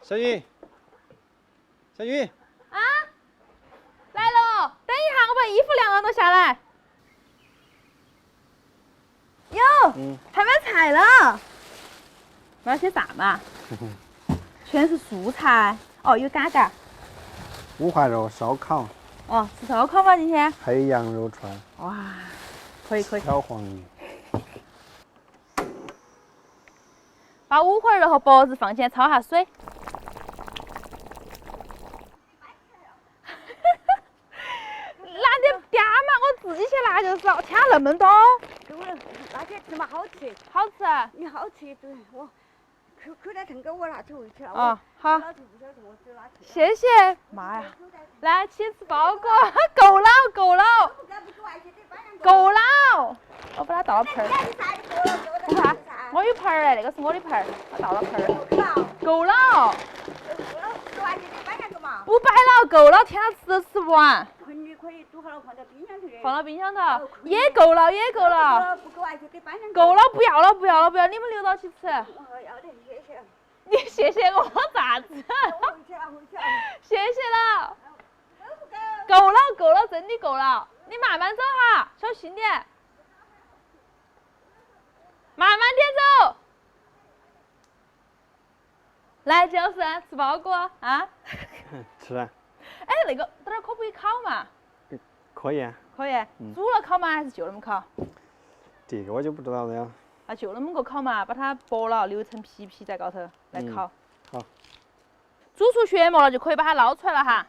小雨，小雨，啊，来了！等一下，我把衣服晾了，都下来。哟，还买菜了？买了些啥嘛？全是素菜。哦，有嘎嘎。五花肉烧烤。哦，吃烧烤吗？今天？还有羊肉串。哇，可以。小黄鱼。把五花肉和脖子放进来焯下水。拿点点嘛，我自己去拿就是了，添那么多。给我那些吃嘛好吃，好吃。你好吃，对我口袋腾给我拿去回去了。哦，好。老头不晓得我只拿去。谢谢。妈呀！来，起吃包裹，够了。够了。我把它倒了盆儿。不怕，我有盆儿哎，那个是我的盆儿，我倒了盆儿。够了。不摆了，够了，天吃都吃不完。盆里可以煮好了放到冰箱头的。放到冰箱头，也够了。不够啊，就给搬上。够了，不要了，你们留到起吃。我要得，谢谢。你谢谢我啥子？回去了。谢谢了。够了，真的够了。你慢慢走哈，小心点。慢慢点走。来，周老师吃包裹啊？吃啊。哎，那个这儿可不可以烤嘛？可以啊。可以。煮了烤吗？还是就那么烤？这个我就不知道了呀。啊，就那么个烤嘛，把它剥了，留一层皮在高头来烤。好。煮出血沫了就可以把它捞出来了哈。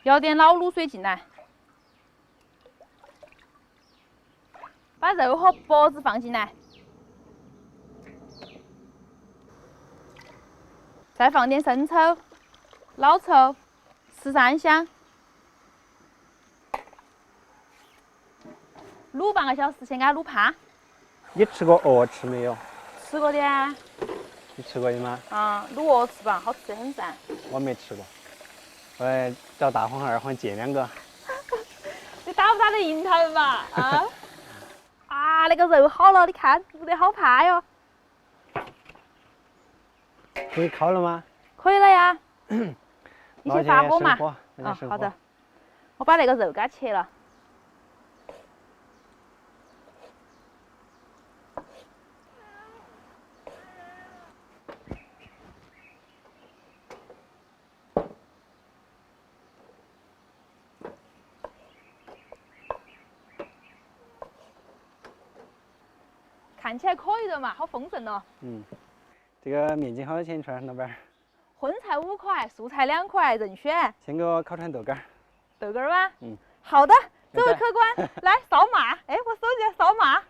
舀点老卤水进来，把肉和脖子放进来，再放点生抽、老抽、十三香，卤半个小时，先给它卤趴。你吃过鹅翅没有？吃过的啊。你吃过的吗？卤鹅翅吧，好吃得很噻。我没吃过。我来找大黄二黄借2个。你打不打得赢他们嘛？那个肉好了，你看卤得好趴哟。可以烤了吗？可以了呀。你先发火嘛。好的。我把那个肉给它切了。看起来可以的嘛，好丰盛哦。这个面筋好多钱一串，老板？荤菜5块，素菜2块，任选。先给我烤串豆干。豆干吗？好的，这位客官，来扫码。哎，我手机扫码。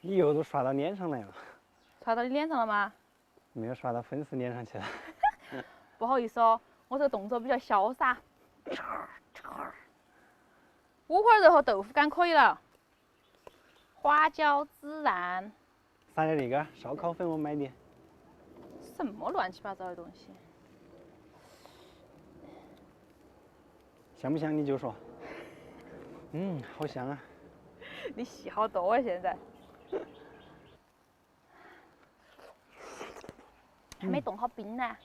你油都刷到脸上来了。刷到你脸上了吗？没有刷到粉丝脸上去了。不好意思哦，我这个动作比较潇洒。五花肉和豆腐干可以了。花椒、孜然。撒点那个烧烤粉，我买的。什么乱七八糟的东西？香不香你就说。好香啊。你戏好多啊现在。还没冻好冰呢。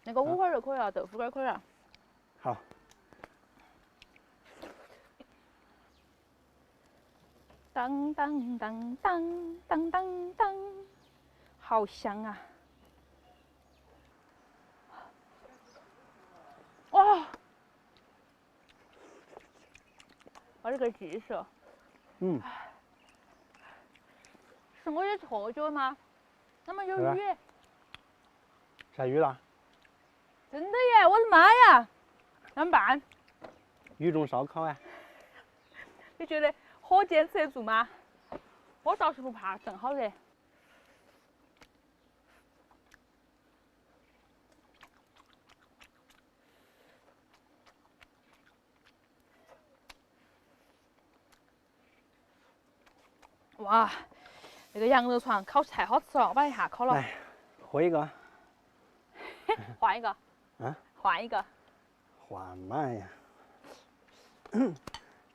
那个五花肉可以了，豆腐干可以了。好。当当当当当当当，好香啊！哇！我这个技术。是我的错觉吗？怎么有雨？下雨了。真的耶！我的妈呀！怎么办？雨中烧烤啊！你觉得可坚持得住吗？我倒是不怕，正好热。哇，那个羊肉串烤太好吃了，我把一下烤了。来，喝一个。换一个。啊？换一个。换嘛呀！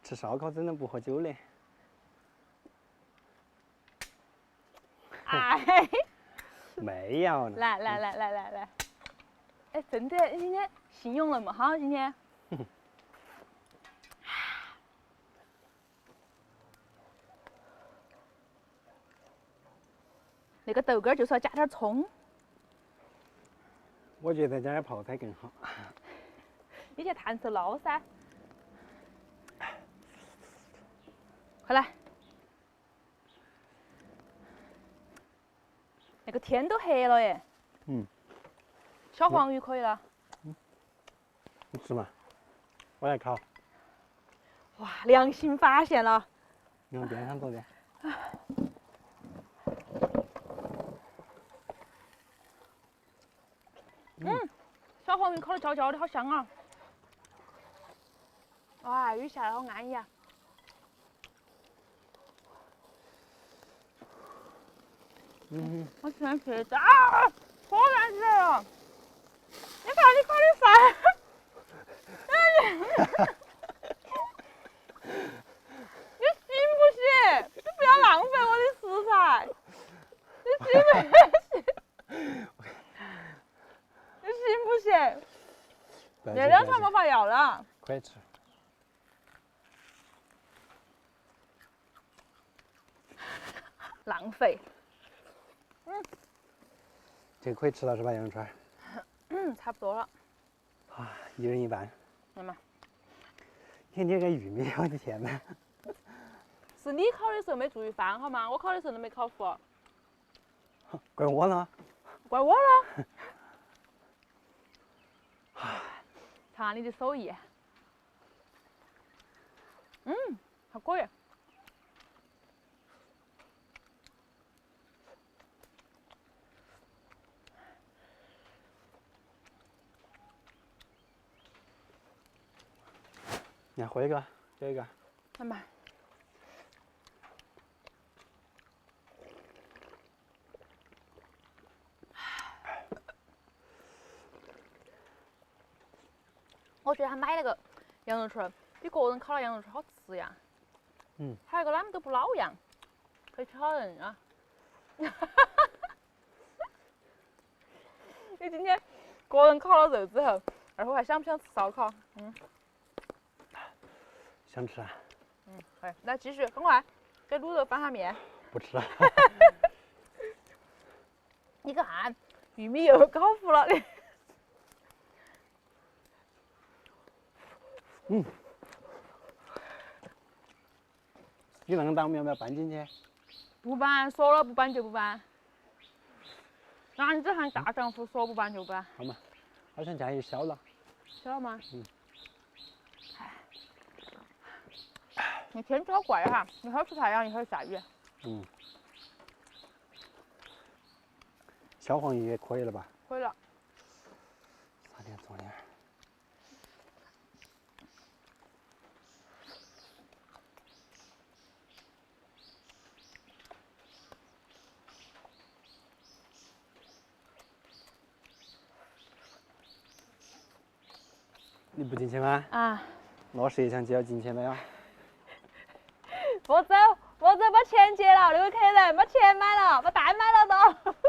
吃烧烤真的不喝酒的。哎。没有呢。来。哎，真的，你今天信用那么好，今天。那个豆干就是要加点葱。我觉得加点泡菜更好。你去探手捞噻。快来。那个天都黑了耶。嗯。小黄鱼可以了。你吃嘛？我来烤。哇，良心发现了。你往边上坐点。小黄鱼烤得焦焦的，好香啊！哇，雨下来好安逸啊！我喜欢吃的啊，可难吃了！你看你烤的饭，你行不行？你不要浪费我的食材，你行不行？你行不行？那两场没法要了。快吃。浪费。这个可以吃了是吧，羊肉串？差不多了。啊，一人一半。来嘛。你看这个玉米，我的天哪！是你烤的时候没注意翻好吗？我烤的时候都没烤服。怪我呢？怪我了。尝下你的手艺。还可以。你喝一个，这个。来嘛。我觉得他买那个羊肉串比个人烤的羊肉串好吃呀。还有一个哪们都不老样，可以挑人啊。你今天个人烤了肉之后，二会还想不想吃烧烤？想吃啊？好，来继续，赶快给卤肉翻下面。不吃了。你看，玉米又烤糊了。你那个蛋我们要不要搬进去？不搬，说了不搬就不搬。男子汉大丈夫，说不搬就不搬。好嘛，好像家也小了。晓得吗？你天气好怪哈，一会儿出太阳，一会儿下雨。小黄鱼也可以了吧？可以了。撒点佐料。你不进去吗？啊。那摄像机要进去了呀。不走，把钱结了，那个客人把钱买了，把蛋买了都。